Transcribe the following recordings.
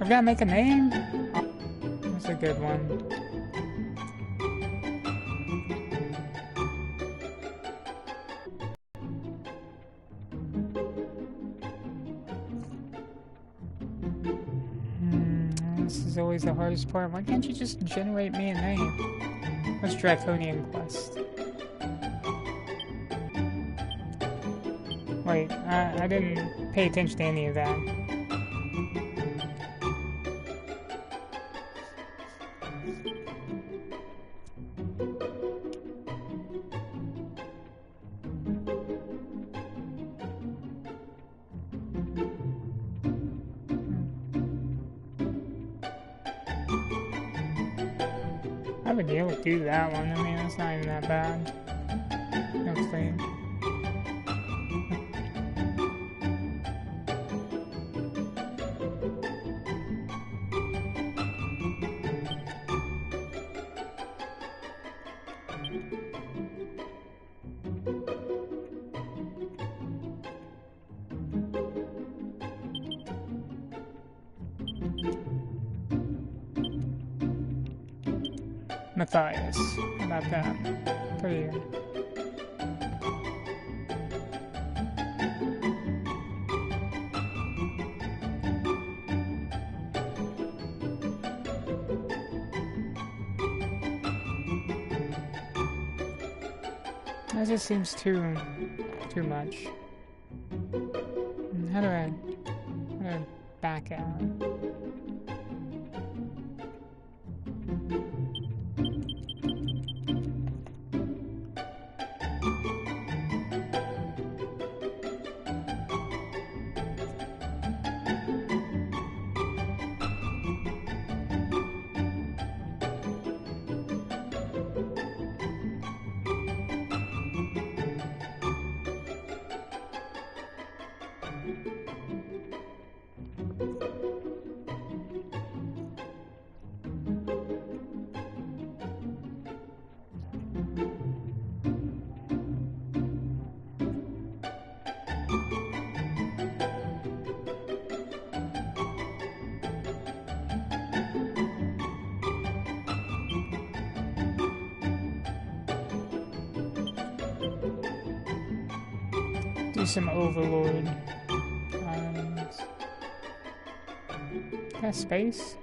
We're gonna make a name? Oh, that's a good one. This is always the hardest part. Why can't you just generate me a name? What's Draconian Quest? Wait, I didn't pay attention to any of that. I would be able to do that one. I mean, that's not even that bad. Let's see. Matthias. How about that? Pretty good. That just seems too much. How do I back out? Do some Overlord. Got space?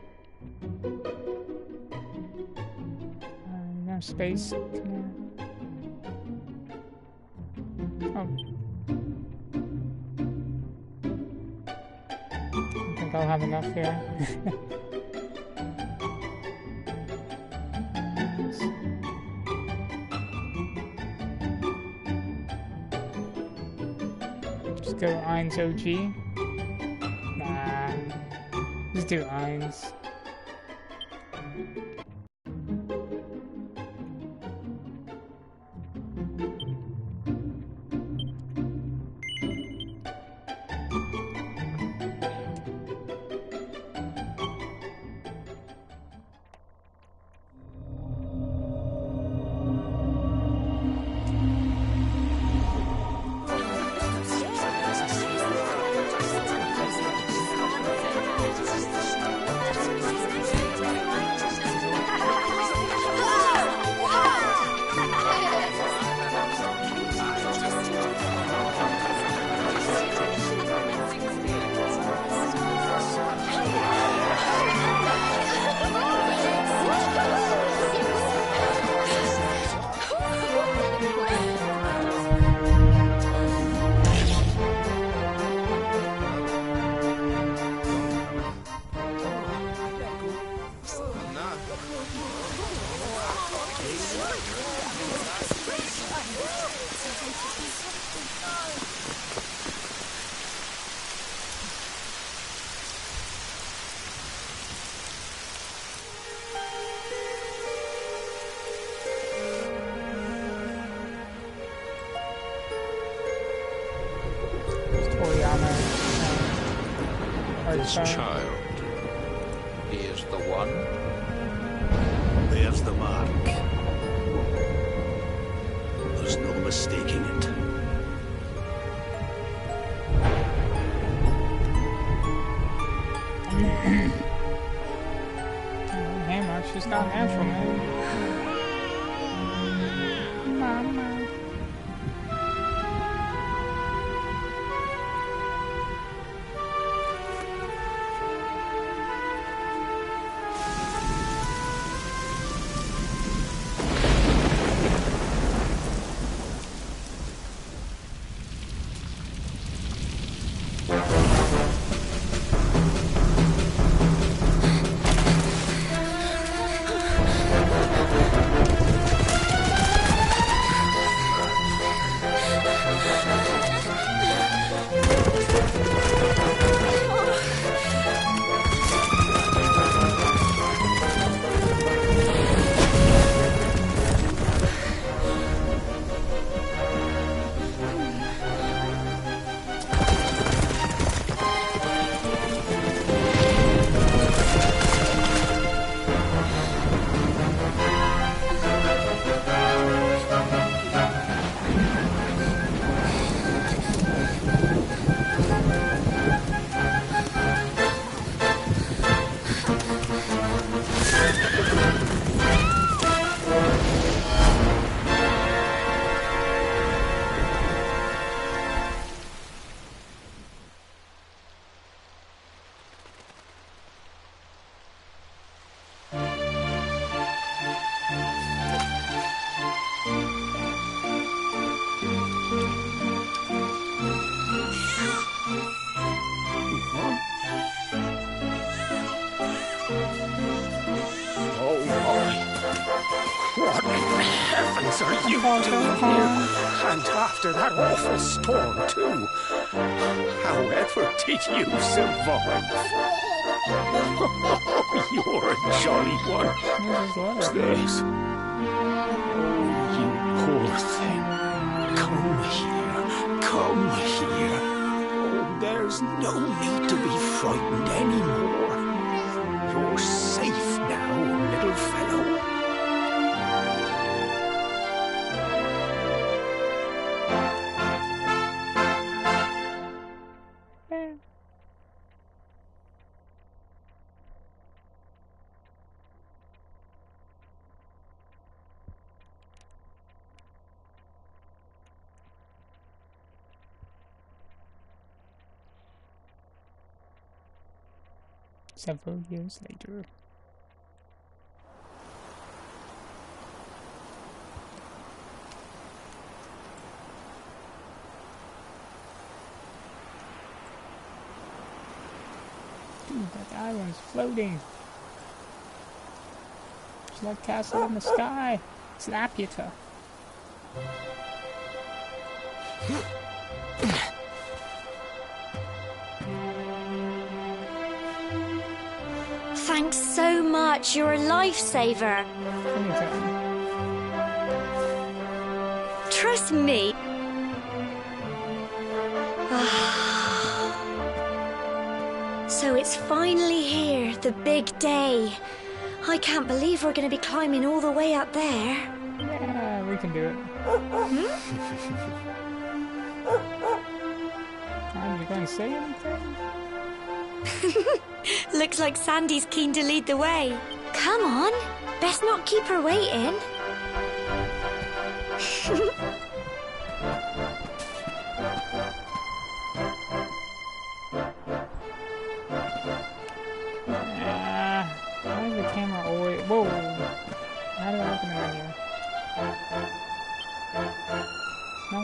No space. Oh. I think I'll have enough here. Just go Ainz OG. Nah. Just do Ainz. This child, he is the one. There's the mark. There's no mistaking it. just not natural, man. Mama. What in the heavens are you doing here? And after that awful storm, too. However did you survive? Oh, you're a jolly one. What's this? You poor thing. Come here. Come here. Oh, there's no need to be frightened anymore. You're safe now, little fellow. Several years later. Dude, that island's floating. It's like castle in the sky. It's Laputa. Thanks so much. You're a lifesaver. Anytime. Trust me. So it's finally here, the big day. I can't believe we're going to be climbing all the way up there. Yeah, we can do it. Are you going to say anything? Looks like Sandy's keen to lead the way. Come on, best not keep her waiting. Why is the camera always... Whoa! How do I open the menu? No.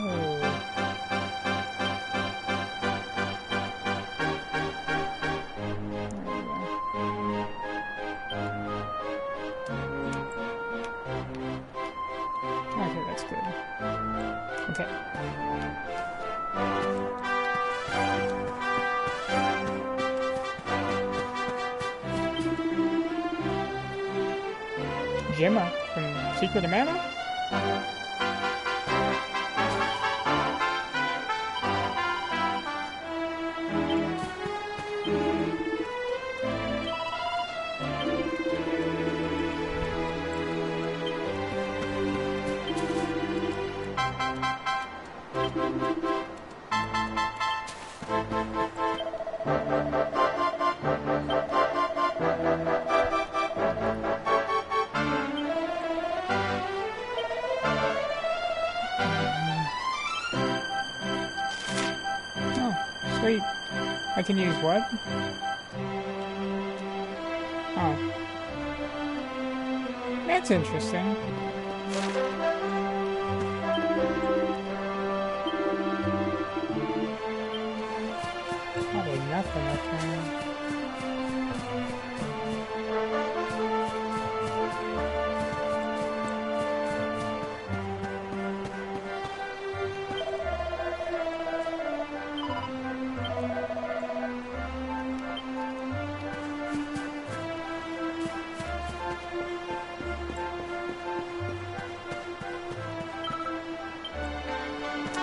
Okay, that's good. Okay. Gemma from Secret of Mana? Wait, I can use what? Oh. That's interesting. Probably nothing up there.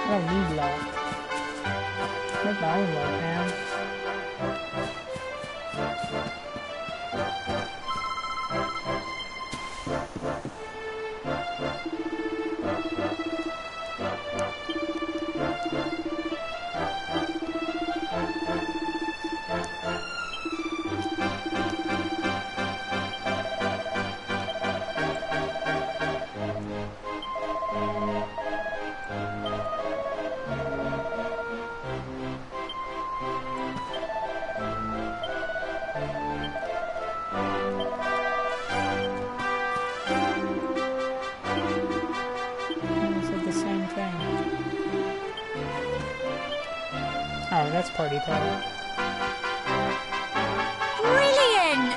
I don't need lock. Make my own lock, man. Oh, that's party time. Brilliant!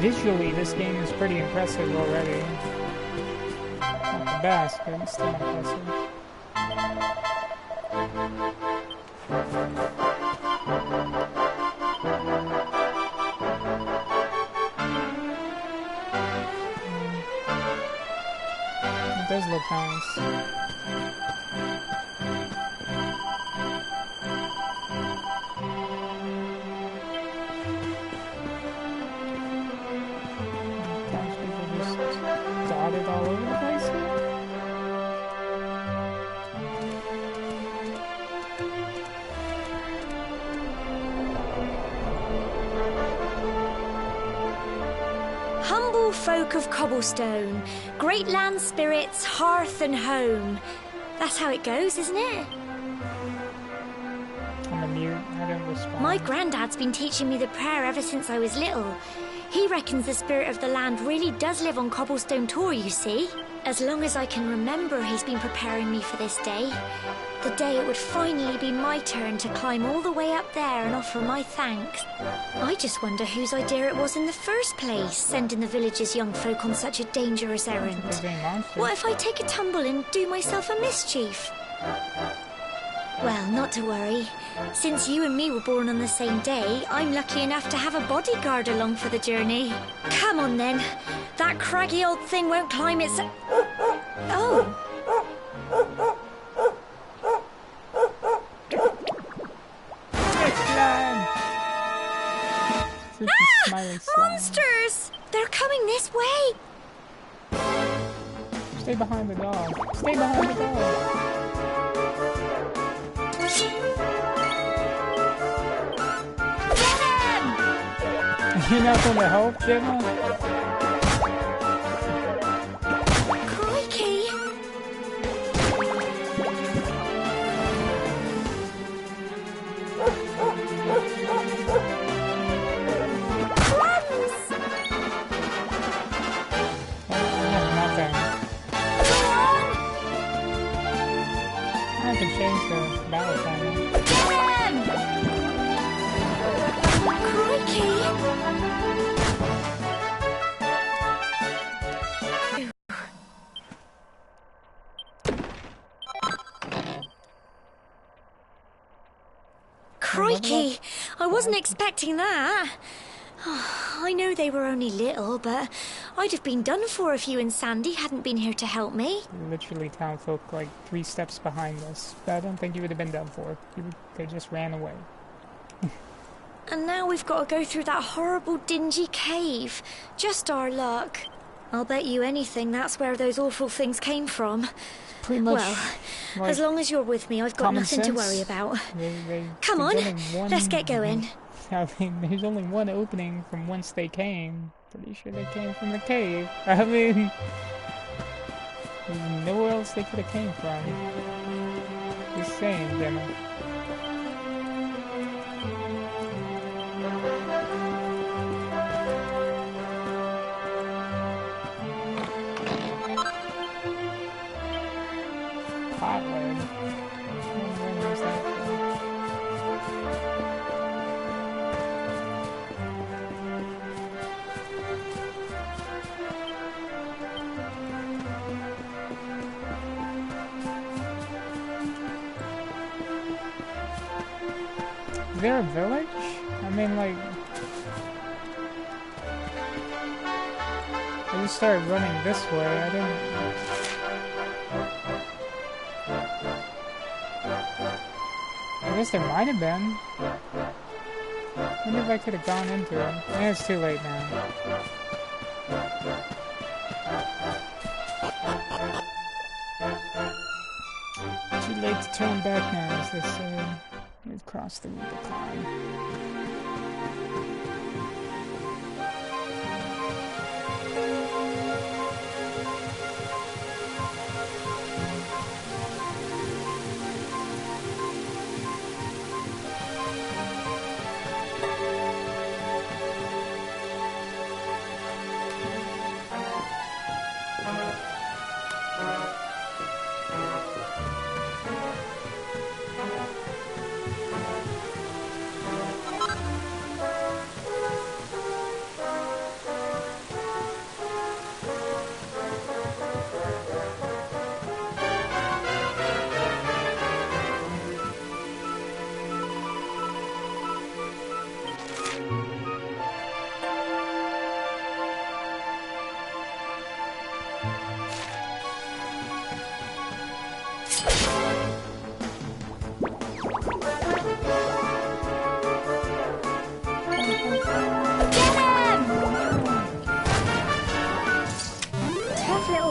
Visually, this game is pretty impressive already. Not the best, but it's still impressive. It does look nice. Townspeople just dotted all over the place here. Humble folk of Cobblestone, great land spirits, hearth and home. That's how it goes, isn't it? I'm a mute. I don't respond. My granddad's been teaching me the prayer ever since I was little. He reckons the spirit of the land really does live on Cobblestone Tor, you see. As long as I can remember, he's been preparing me for this day. The day it would finally be my turn to climb all the way up there and offer my thanks. I just wonder whose idea it was in the first place, sending the village's young folk on such a dangerous errand. What if I take a tumble and do myself a mischief? Well, not to worry. Since you and me were born on the same day, I'm lucky enough to have a bodyguard along for the journey. Come on then. That craggy old thing won't climb its... Oh! Ah! Monsters! They're coming this way! Stay behind the dog. Stay behind the dog. You're not going to help, Gemma? Crikey! Crumbs! Nothing. I can change the battle timer. Crikey! Crikey! I wasn't expecting that. I know they were only little, but I'd have been done for if you and Sandy hadn't been here to help me. Literally townfolk like 3 steps behind us. But I don't think you would have been done for. They just ran away. And now we've got to go through that horrible dingy cave. Just our luck. I'll bet you anything that's where those awful things came from. Pretty much. Well, like as long as you're with me, I've got nothing to worry about. Come on, let's get going. There's only one opening from whence they came. Pretty sure they came from the cave. I mean, there's nowhere else they could have came from. Just saying, Gemma. Hotland. When was that from? Is there a village? I mean, like... I just started running this way, I didn't... I guess there might have been. I wonder if I could have gone into it. Yeah, it's too late now. Too late to turn back now, as they say. We've crossed the Rubicon.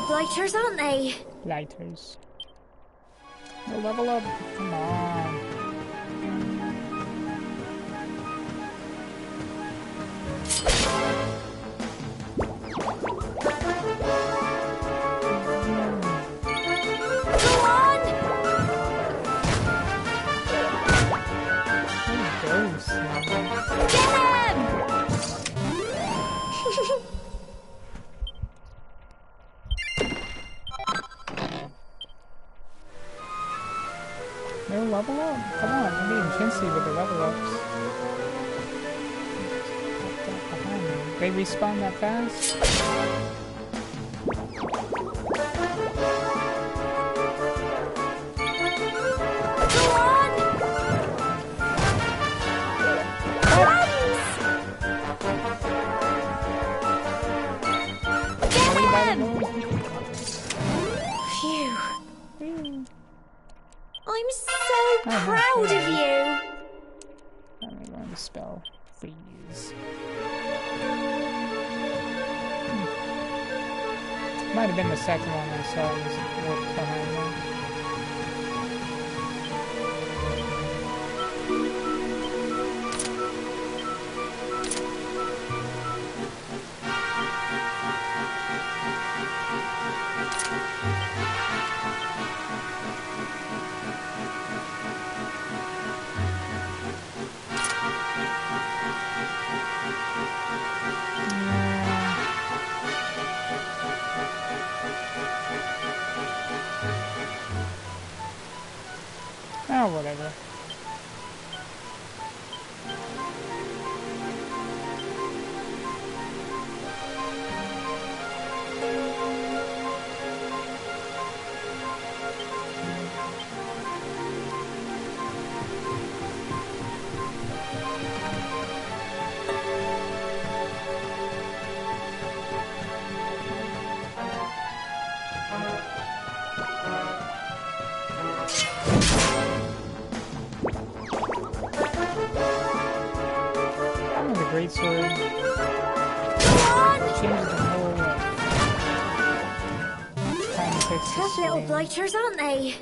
Blighters, aren't they? Lighters. No level up. Come on. Go on! Those, Get him! no level up? Come on, I'm being chintzy with the level ups. Behind me. They respawn that fast? Go on! Phew. I'm so proud of you. I'm going to spell freeze. Might have been the second one I saw was worked behind me. Oh, whatever. Great sword. Changes the whole time it takes to Tough little swing. blighters, aren't they?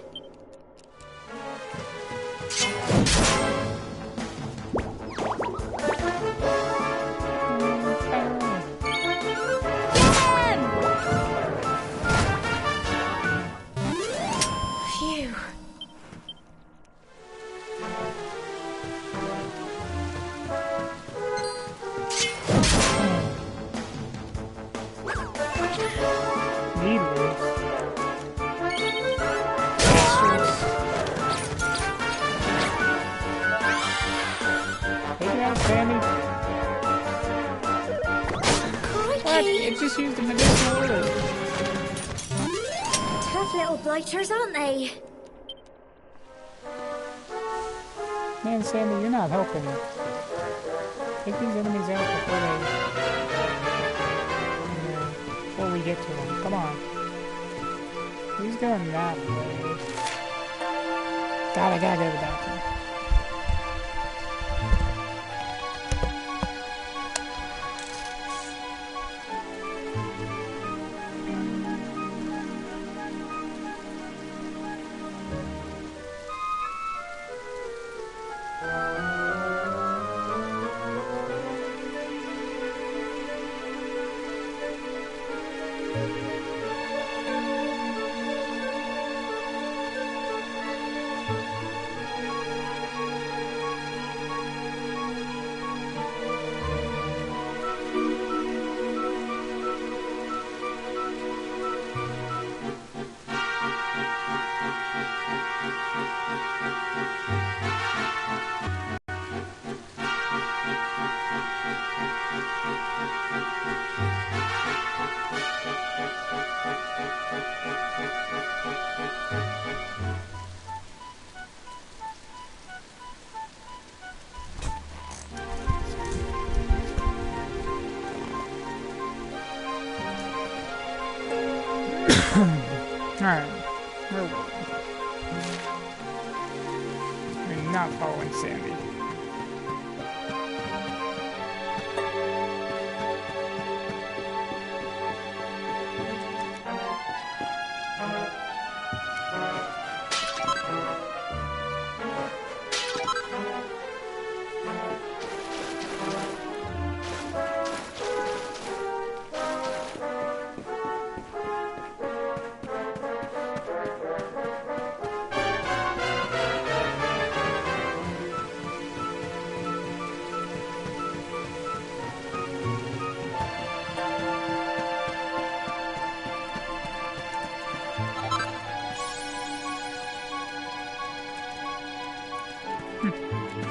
Sandy. What? Crikey! It just used a medicinal herb. Tough little blighters, aren't they? Man, Sandy, you're not helping. Take these enemies out before we get to them. Come on. He's going that way. God, I gotta go to the bathroom. Alright, where were we? We're not following Sandy.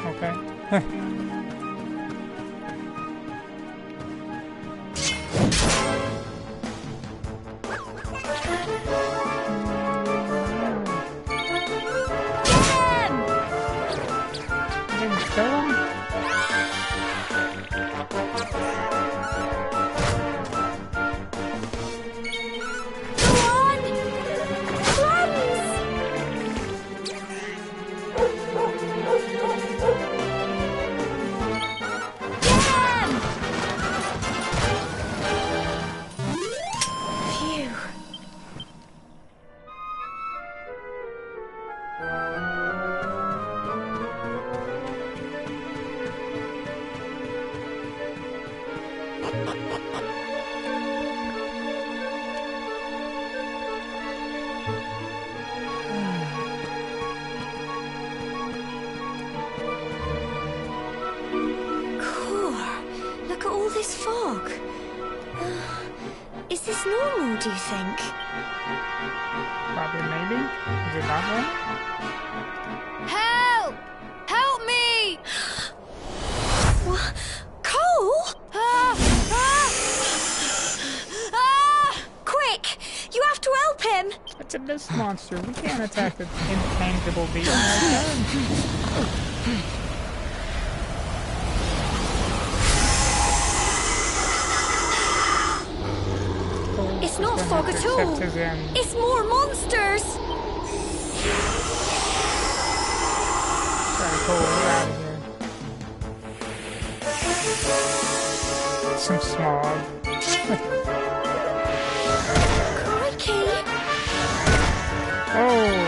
Okay. Didn't kill him? This fog. Is this normal, do you think? Probably, maybe. Is it not one? Help! Help me! What? Cole? Quick! You have to help him! It's a mist monster. We can't attack the intangible being like that. It's not fog at all. It's more monsters. Sorry, Cole, we're out of here. Some smog. Crikey. Oh.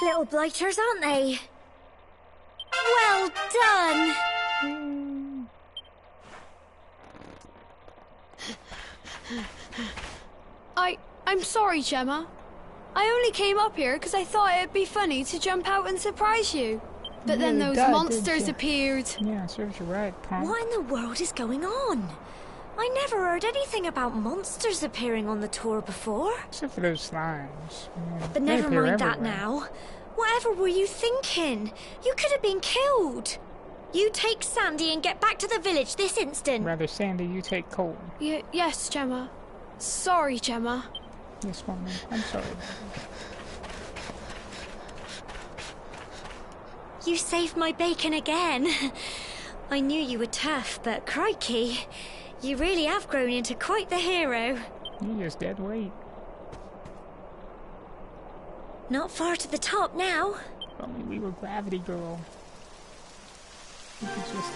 little blighters, aren't they? Well done! I'm sorry, Gemma. I only came up here because I thought it'd be funny to jump out and surprise you. But then those monsters appeared. Yeah, serves you right, punk. What in the world is going on? I never heard anything about monsters appearing on the tour before. Except for those slimes. But They never appear mind that everywhere. now. Whatever were you thinking? You could have been killed. You take Sandy and get back to the village this instant. Rather, Sandy, you take Cole. Yes, Gemma. Sorry, Gemma. Yes, woman. I'm sorry. You saved my bacon again. I knew you were tough, but crikey, you really have grown into quite the hero. You just dead weight. Not far to the top now. If only we were Gravity Girl. We could just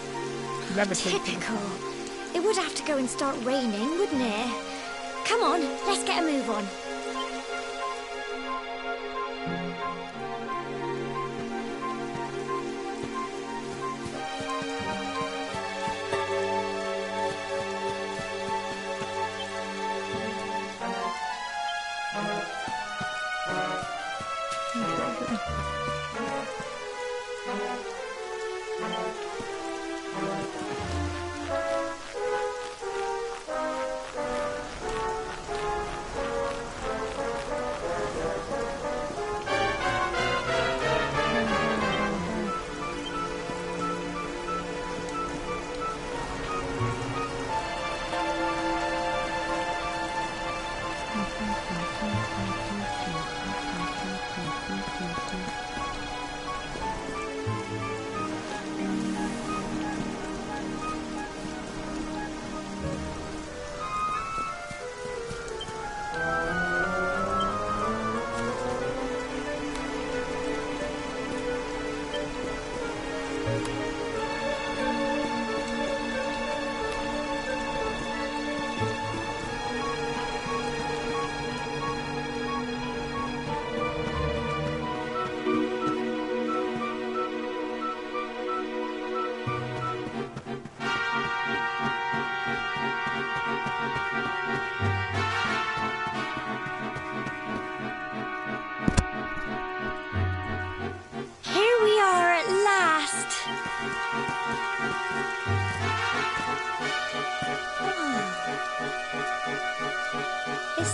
levitate. Typical. It would have to go and start raining, wouldn't it? Come on, let's get a move on.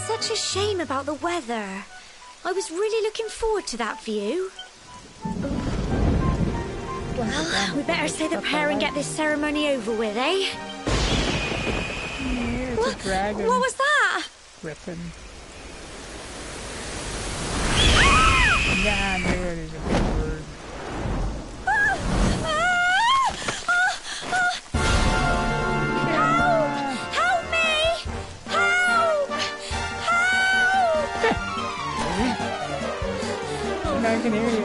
Such a shame about the weather. I was really looking forward to that view. Well, we better say the prayer and get this ceremony over with, eh? Yeah, it's a dragon. What was that? Griffin. Yeah, I knew it is a big bird. Help me! Help! Help! I can hear you.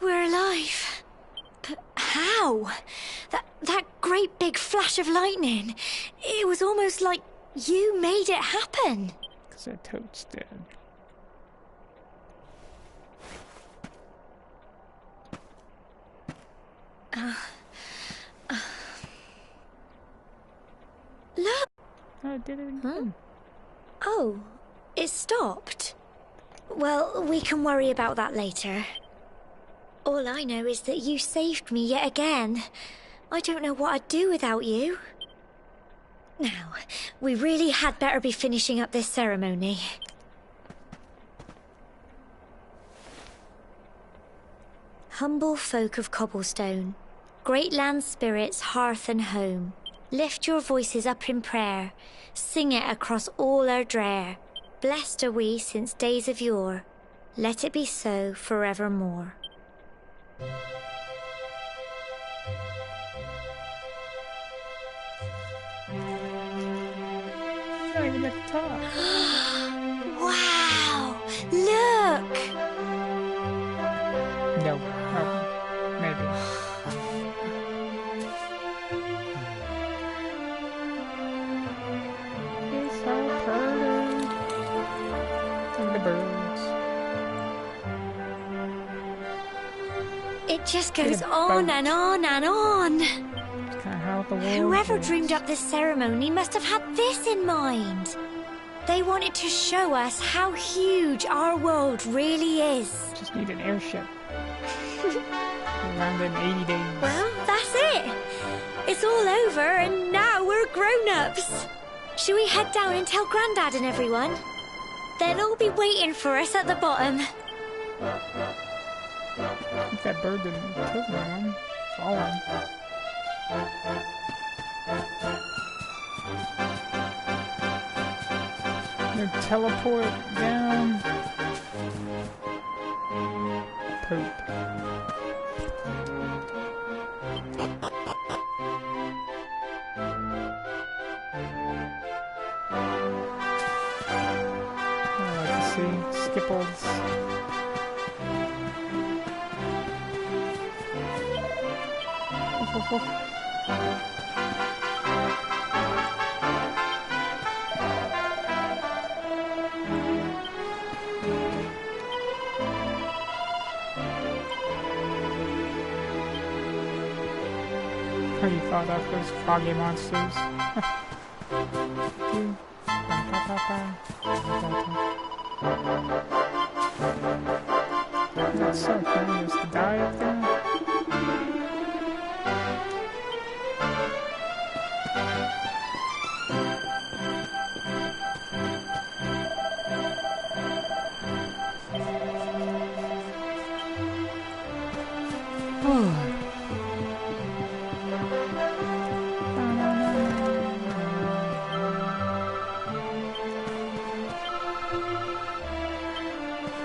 We're alive. But how? That great big flash of lightning. It was almost like you made it happen. Because that toad's dead. Look. Oh, it did it again. Oh, it stopped. Well, we can worry about that later. All I know is that you saved me yet again. I don't know what I'd do without you. Now, we really had better be finishing up this ceremony. Humble folk of Cobblestone, great land spirits, hearth and home, Lift your voices up in prayer, sing it across all our drear. Blessed are we since days of yore, let it be so forevermore. Not even at the top. Wow! Look! No. Oh, maybe. It's so pretty. Look at the birds. It just goes Look at the on boat. and on and on. It's kind of how the world Whoever is. dreamed up this ceremony must have had this in mind. They wanted to show us how huge our world really is. Just need an airship. Around in 80 days. Well, that's it. It's all over and now we're grown-ups. Should we head down and tell Grandad and everyone? They'll all be waiting for us at the bottom. If that bird didn't kill anyone, falling. Gonna teleport down. Poop. I like to see Skipples. Woof, woof, woof. Oh, you thought that was foggy monsters? That sucks, man. Just to die up there?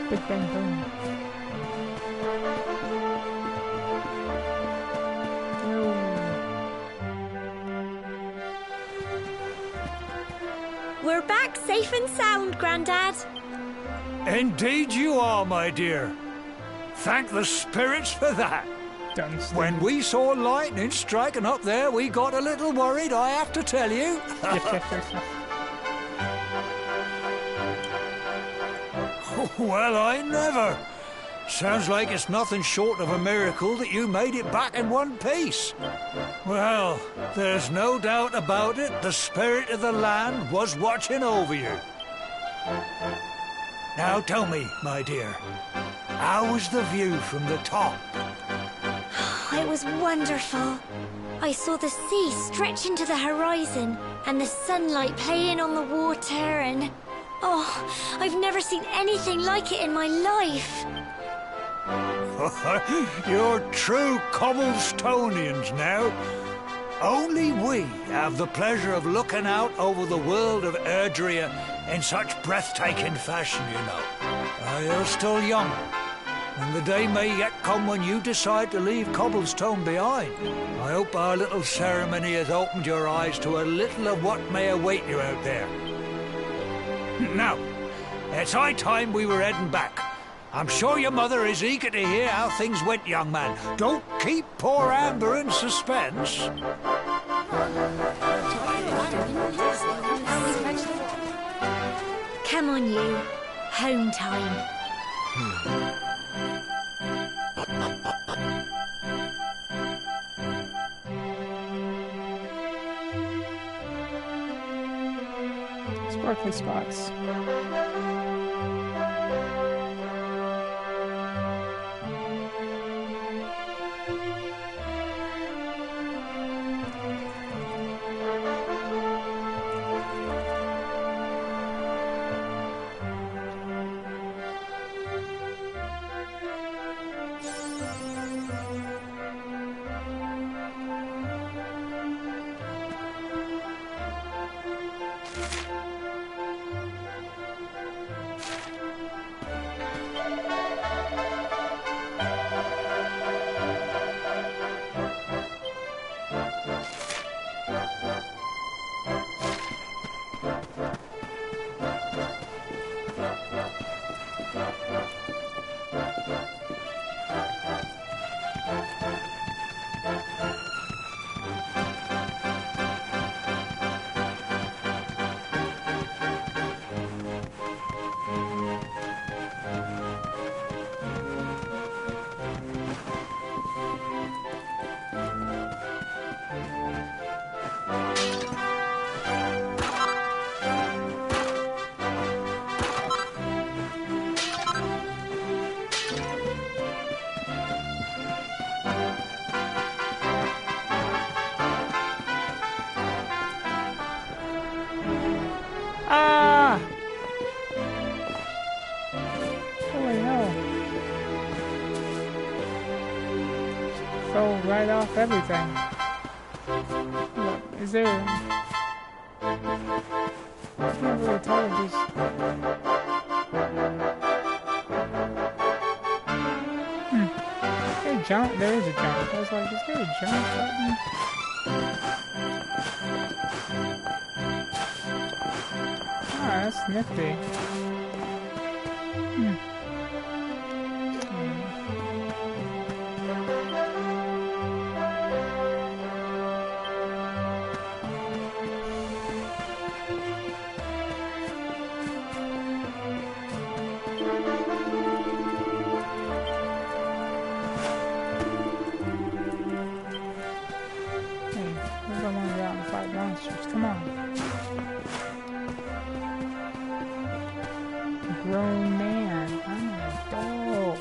Big bang boom. We're back safe and sound, Grandad. Indeed you are, my dear. Thank the spirits for that. Dunstan. When we saw lightning striking up there, we got a little worried, I have to tell you. Well, I never. Sounds like it's nothing short of a miracle that you made it back in one piece. Well, there's no doubt about it, the spirit of the land was watching over you. Now tell me, my dear, how was the view from the top? It was wonderful. I saw the sea stretch into the horizon and the sunlight playing on the water and... Oh, I've never seen anything like it in my life. You're true Cobblestonians now. Only we have the pleasure of looking out over the world of Erdrea in such breathtaking fashion, you know. You're still young, and the day may yet come when you decide to leave Cobblestone behind. I hope our little ceremony has opened your eyes to a little of what may await you out there. Now, it's high time we were heading back. I'm sure your mother is eager to hear how things went, young man. Don't keep poor Amber in suspense. Come on, you. Home time. Sparkly spots. Ah! Holy hell. Fell right off everything. Look, is there... I can't really tell if there's... Is there a jump? There is a jump. I was like, is there a jump button? Ah, that's nifty. Hey, we're going to go out and fight monsters. Come on. Grown man. I'm an adult.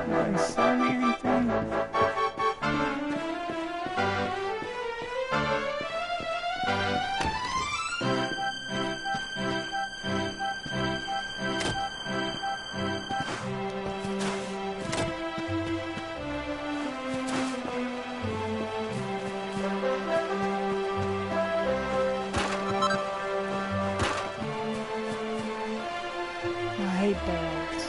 Didn't sell me anything. I hate barrels.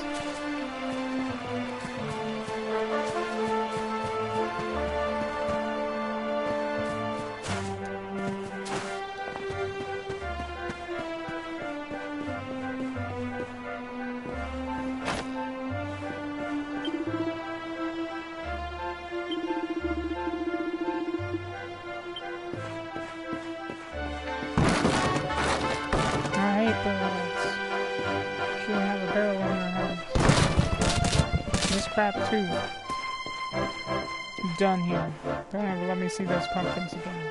I hate barrels. Should have a barrel on their heads. This crap too. I'm done here. Don't ever let me see those pumpkins again.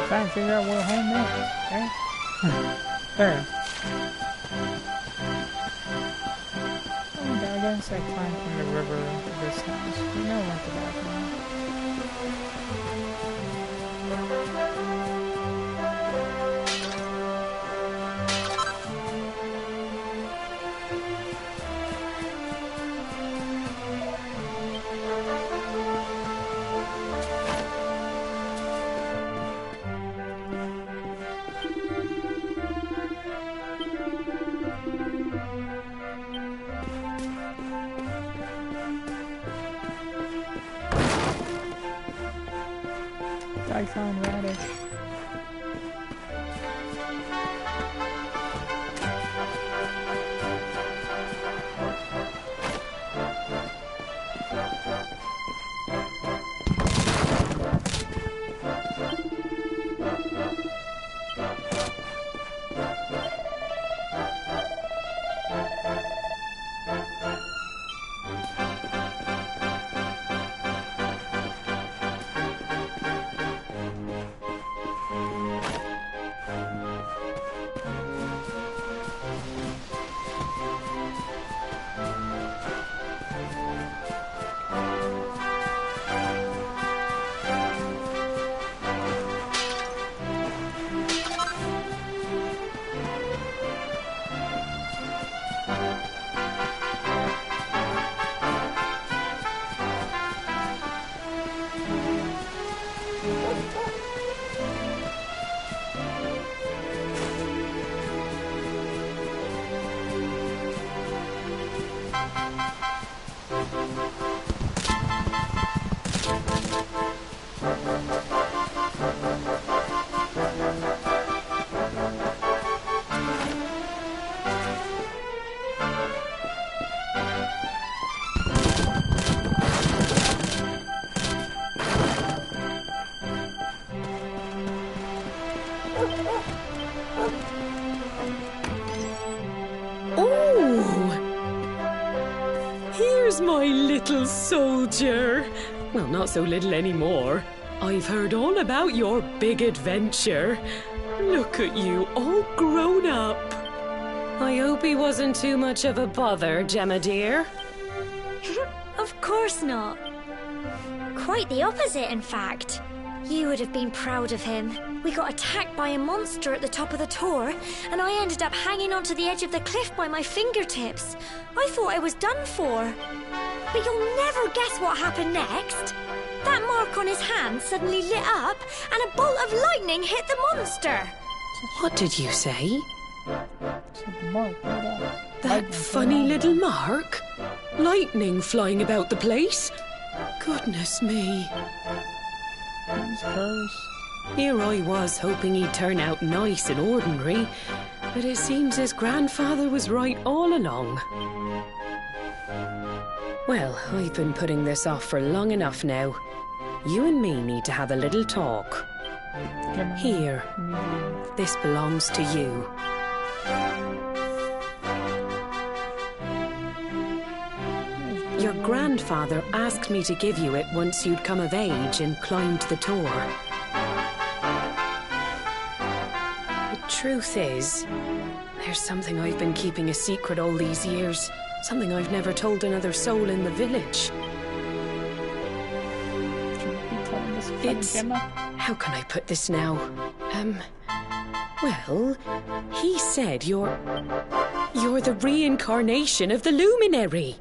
Trying to figure out where home is. Okay? There. I guess I climbed from the river to this house. We know what the bathroom. I found radish. Here's my little soldier. Well, not so little anymore. I've heard all about your big adventure. Look at you, all grown up. I hope he wasn't too much of a bother, Gemma dear. Of course not. Quite the opposite, in fact. You would have been proud of him. We got attacked by a monster at the top of the tor, and I ended up hanging onto the edge of the cliff by my fingertips. I thought I was done for. But you'll never guess what happened next. That mark on his hand suddenly lit up, and a bolt of lightning hit the monster. What did you say? Mark, That funny little mark? Lightning flying about the place? Goodness me. He's cursed. Here I was hoping he'd turn out nice and ordinary, but it seems his grandfather was right all along. Well, I've been putting this off for long enough now. You and me need to have a little talk. Here, this belongs to you. Your grandfather asked me to give you it once you'd come of age and climbed the tor. The truth is, there's something I've been keeping a secret all these years. Something I've never told another soul in the village. It's... how can I put this now? Well, he said you're the reincarnation of the luminary.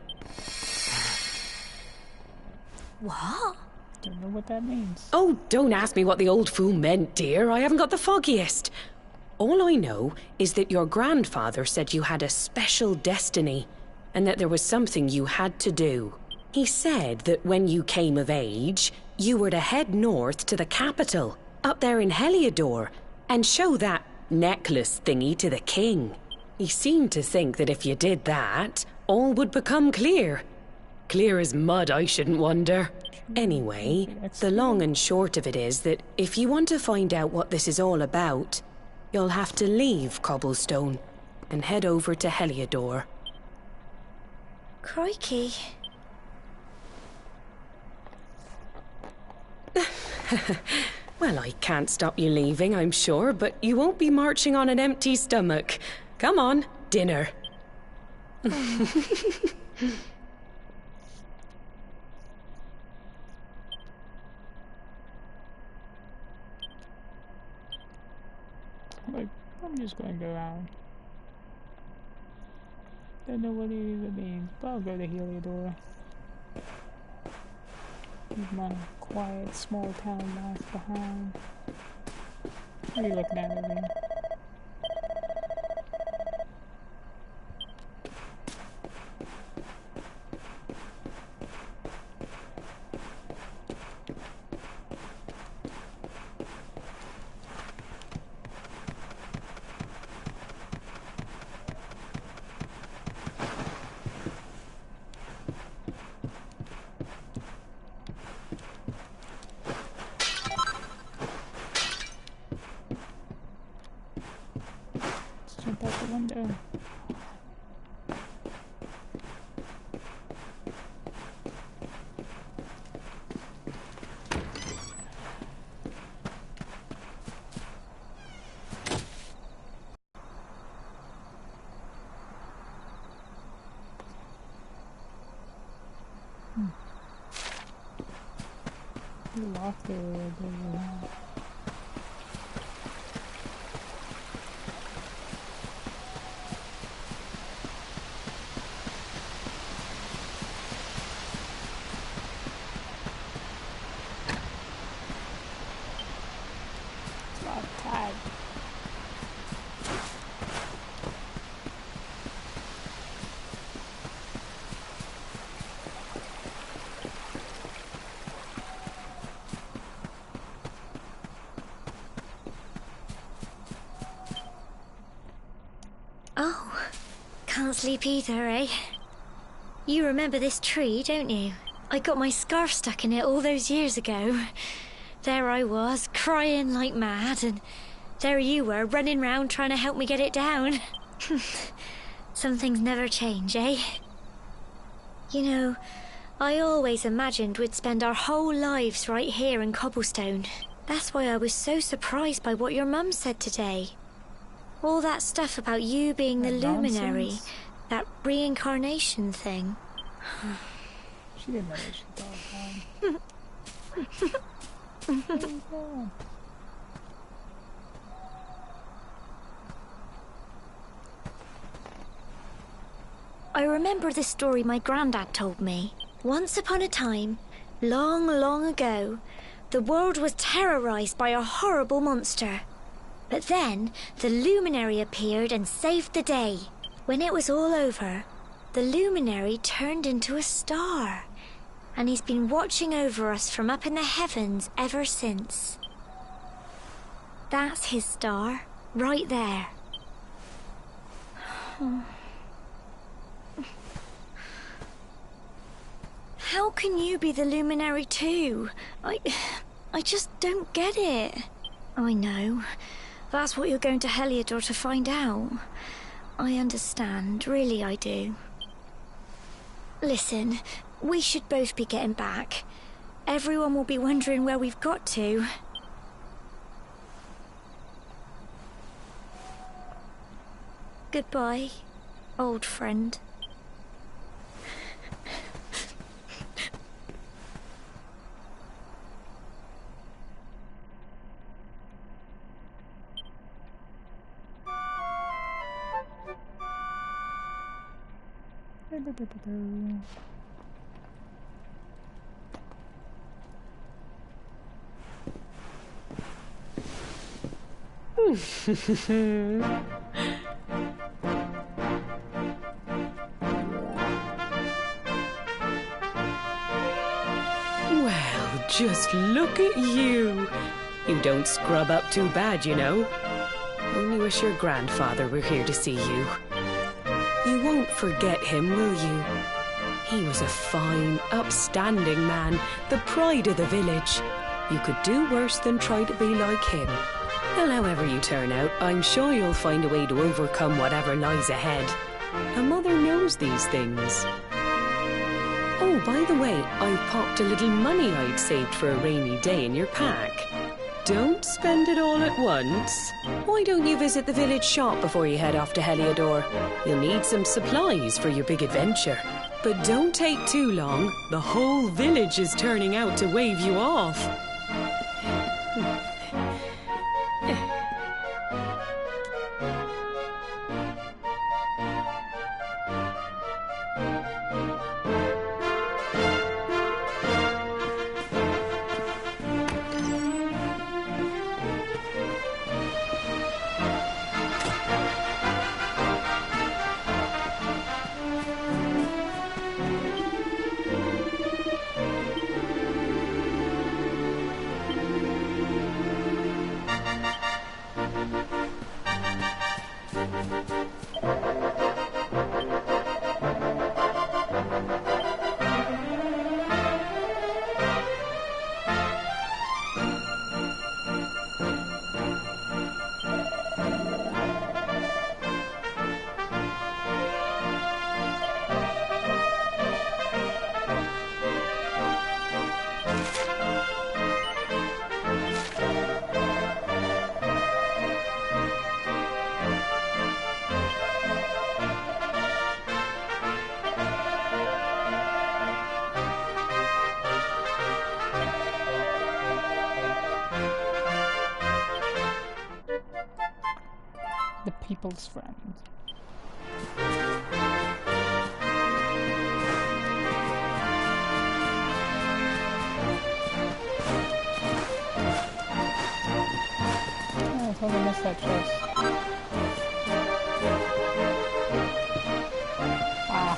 What? Don't know what that means. Oh, don't ask me what the old fool meant, dear. I haven't got the foggiest. All I know is that your grandfather said you had a special destiny, and that there was something you had to do. He said that when you came of age, you were to head north to the capital, up there in Heliodor, and show that necklace thingy to the king. He seemed to think that if you did that, all would become clear. Clear as mud, I shouldn't wonder. Anyway, the long and short of it is that if you want to find out what this is all about, you'll have to leave Cobblestone and head over to Heliodor. Crikey. Well, I can't stop you leaving, I'm sure, but you won't be marching on an empty stomach. Come on, dinner. Like, I'm just going to go around. Don't know what it even means, but I'll go to Heliodor. Leave my quiet, small town life behind. What are you looking at over here? Jump out the window. Locked it. Oh, can't sleep either, eh? You remember this tree, don't you? I got my scarf stuck in it all those years ago. There I was, crying like mad, and there you were, running round trying to help me get it down. Some things never change, eh? You know, I always imagined we'd spend our whole lives right here in Cobblestone. That's why I was so surprised by what your mum said today. All that stuff about you being the luminary, that reincarnation thing. She didn't know what she thought. I remember the story my granddad told me. Once upon a time, long, long ago, the world was terrorized by a horrible monster. But then, the luminary appeared and saved the day. When it was all over, the luminary turned into a star. And he's been watching over us from up in the heavens ever since. That's his star, right there. How can you be the luminary too? I just don't get it. I know. That's what you're going to Heliodor to find out. I understand, really I do. Listen, we should both be getting back. Everyone will be wondering where we've got to. Goodbye, old friend. Well, just look at you. You don't scrub up too bad, you know. Only wish your grandfather were here to see you. You won't forget him, will you? He was a fine, upstanding man, the pride of the village. You could do worse than try to be like him. Well, however you turn out, I'm sure you'll find a way to overcome whatever lies ahead. A mother knows these things. Oh, by the way, I've popped a little money I'd saved for a rainy day in your pack. Don't spend it all at once. Why don't you visit the village shop before you head off to Heliodor? You'll need some supplies for your big adventure. But don't take too long. The whole village is turning out to wave you off. The people's friend. Oh, I totally missed that chest. Ah.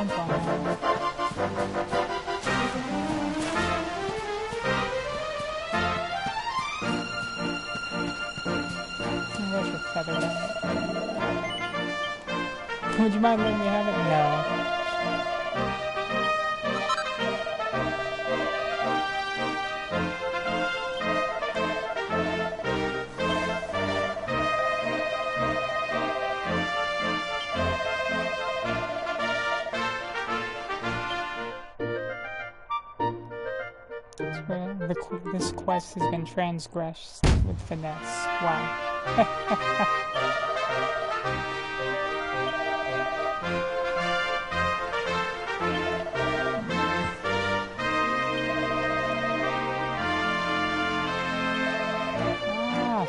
jump on that. Where's your feather at? Would you mind letting me have it? No. This quest has been transgressed with finesse. Wow.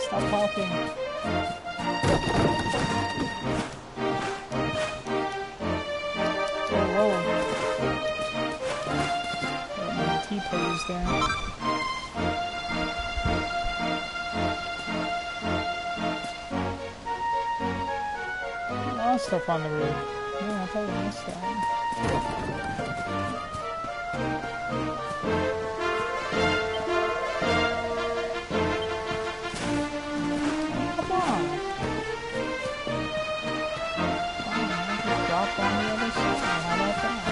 Stop talking. Whoa. T-pose there. Stuff on the roof. Yeah, I thought we missed that. Come on! I just dropped on the other side. How about that?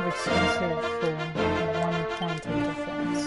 expensive for 1 point of defense.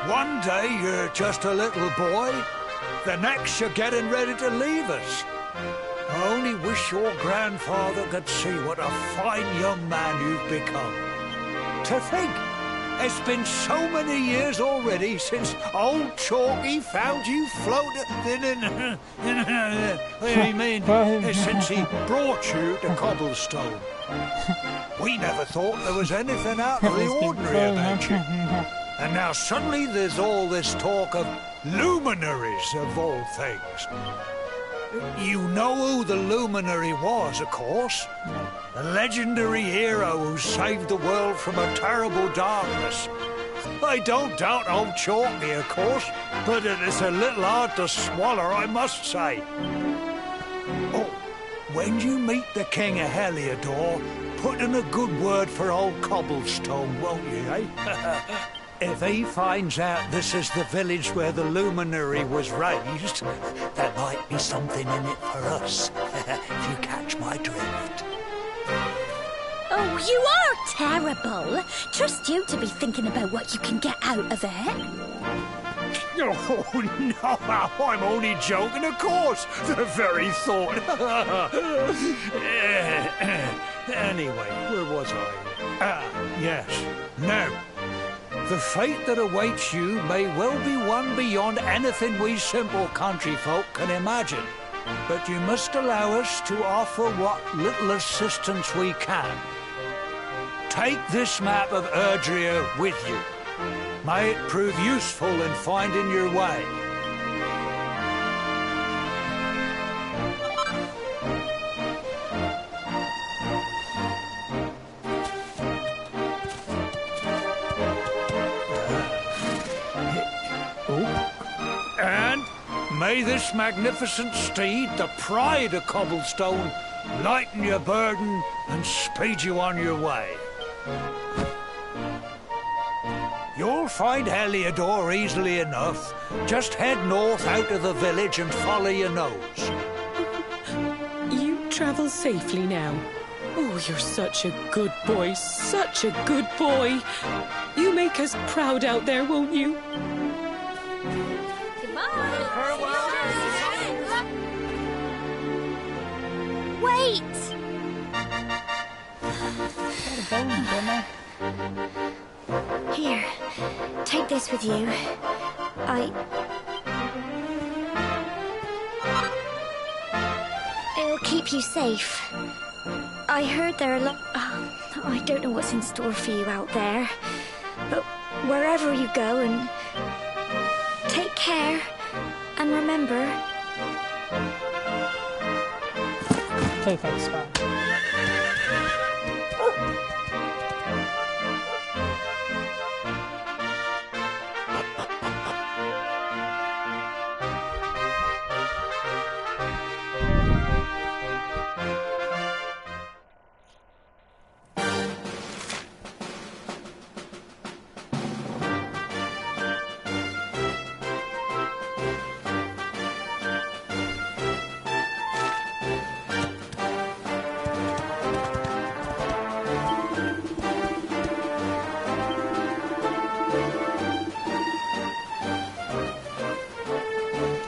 One day you're just a little boy, the next you're getting ready to leave us. I only wish your grandfather could see what a fine young man you've become. To think, it's been so many years already since old Chalky found you floating I mean, since he brought you to Cobblestone. We never thought there was anything out of the ordinary about you. And now suddenly there's all this talk of luminaries of all things. You know who the luminary was, of course. A legendary hero who saved the world from a terrible darkness. I don't doubt old Chalky, of course, but it's a little hard to swallow, I must say. Oh, when you meet the King of Heliodor, put in a good word for old Cobblestone, won't you, eh? If he finds out this is the village where the luminary was raised, there might be something in it for us, if you catch my drift. Oh, you are terrible. Trust you to be thinking about what you can get out of it. Oh, no, I'm only joking, of course. The very thought. Anyway, where was I? Yes. Now, the fate that awaits you may well be one beyond anything we simple country folk can imagine. But you must allow us to offer what little assistance we can. Take this map of Erdrea with you. May it prove useful in finding your way. And may this magnificent steed, the pride of Cobblestone, lighten your burden and speed you on your way. You'll find Heliodor easily enough. Just head north out of the village and follow your nose. You travel safely now. Oh, you're such a good boy, such a good boy. You make us proud out there, won't you? Wait! Here, take this with you. It'll keep you safe. I heard there are I don't know what's in store for you out there. But wherever you go, and take care, and remember... Take that spot.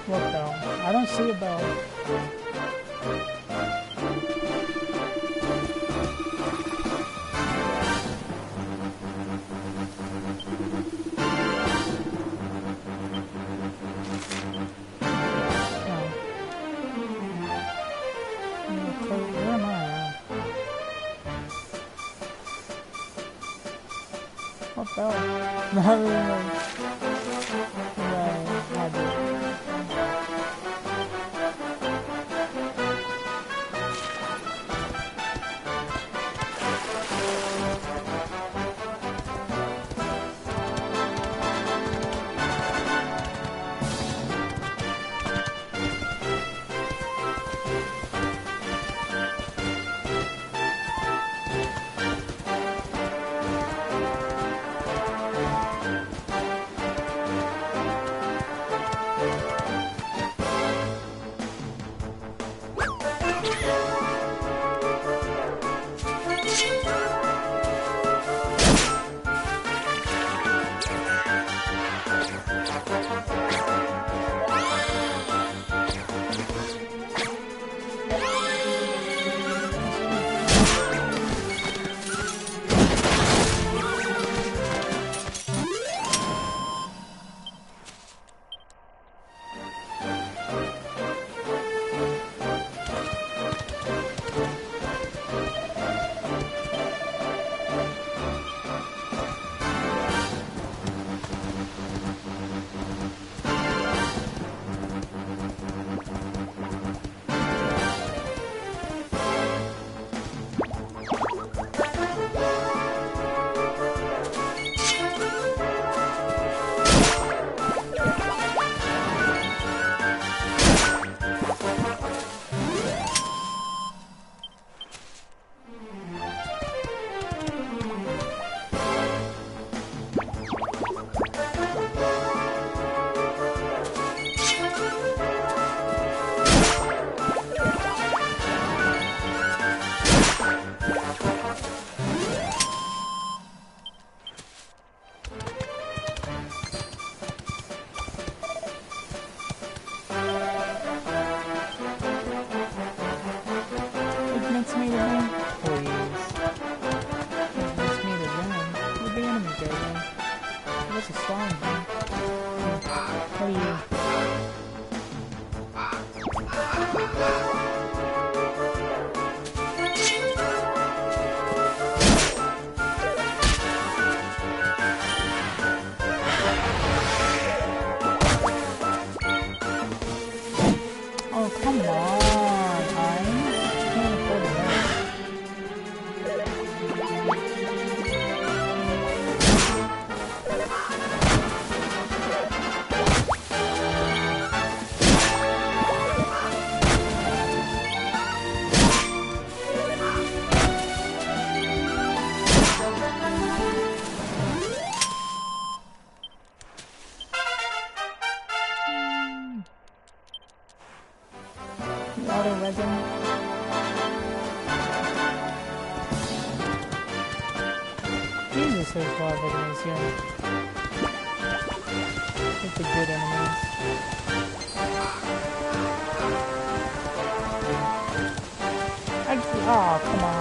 What bell? I don't see a bell. Where am I at? What bell? bunch of slime, man. What are you? Oh, come on, I can't afford to win. Auto resin. Jesus, there's a lot of enemies here. It's the good enemies. Oh, come on.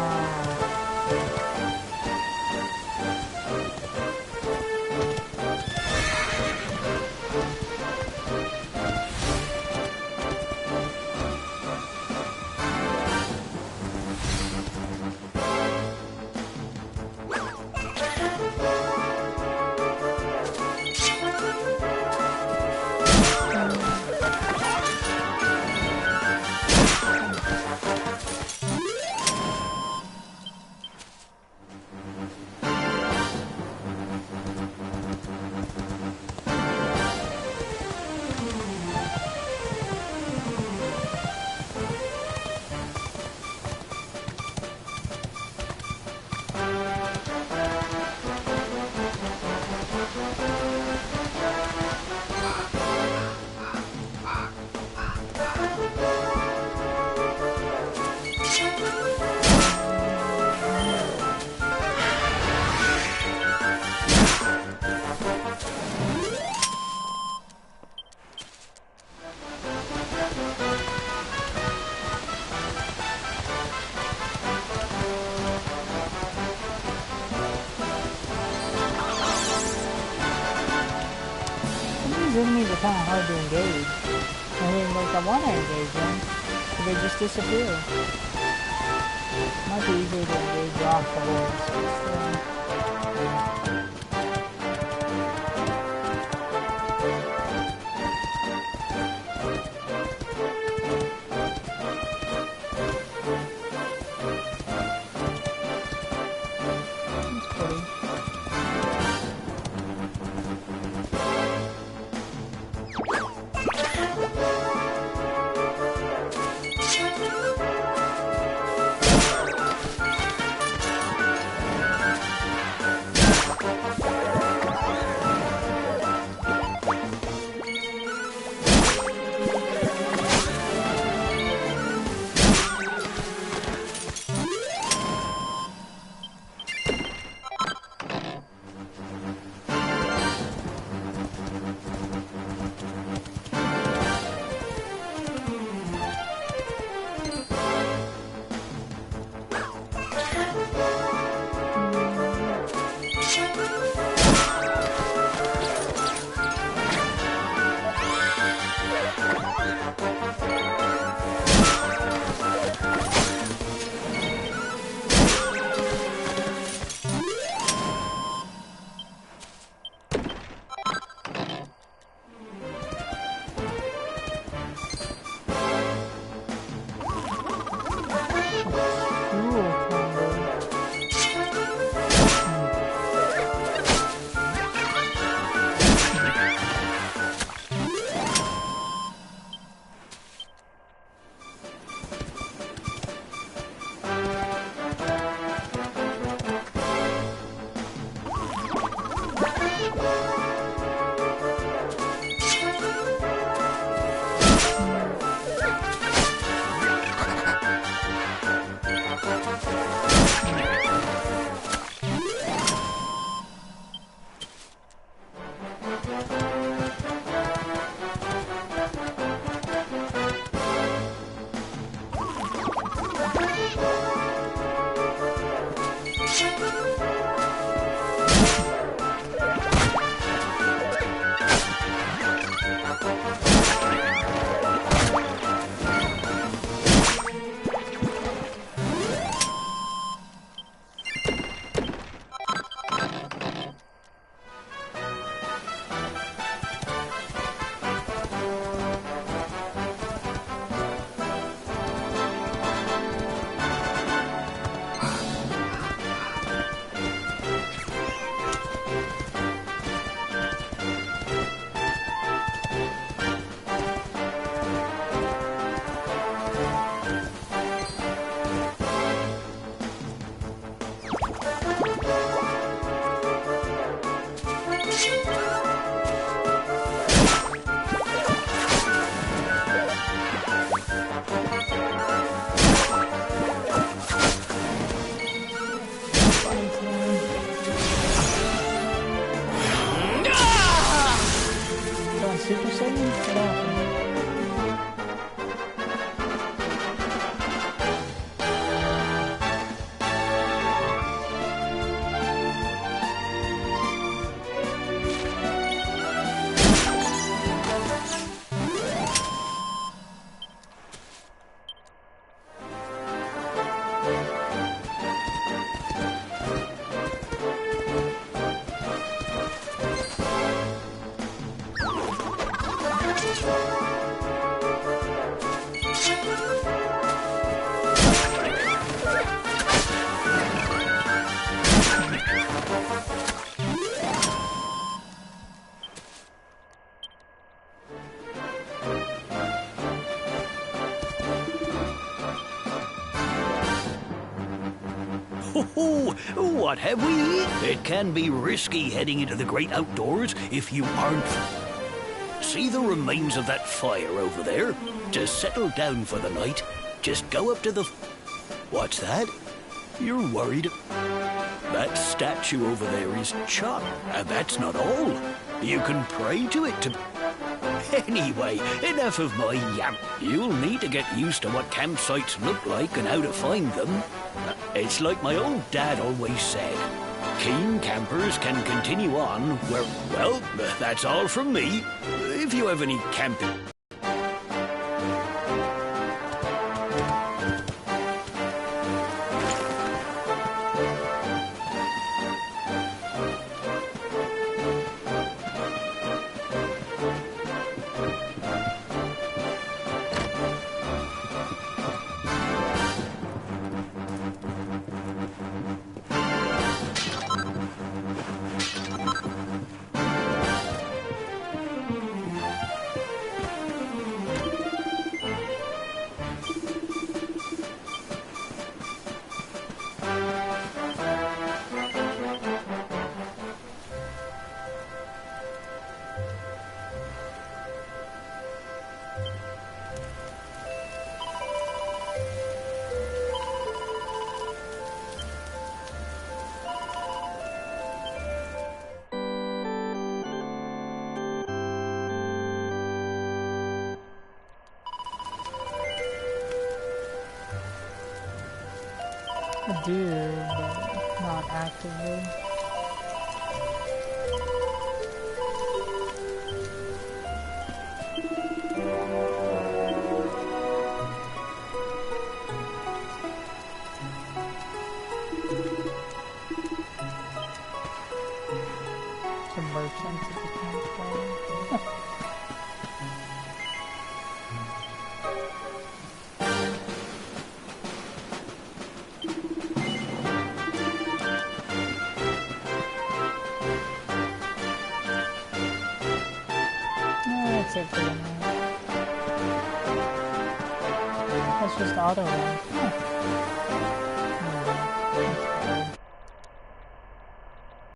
These enemies are kind of hard to engage. I mean, like, I want to engage them, but they just disappear. Might be easier to engage off the walls. What have we? It can be risky heading into the great outdoors if you aren't... See the remains of that fire over there? To settle down for the night, just go up to the... What's that? You're worried? That statue over there is Chop, and that's not all. You can pray to it to... Anyway, enough of my yamp. You'll need to get used to what campsites look like and how to find them. It's like my old dad always said. Keen campers can continue on where... Well, that's all from me. If you have any camping... I do, but not actively. The merchants at the campfire. That's it for the night. That's just the other one. Huh.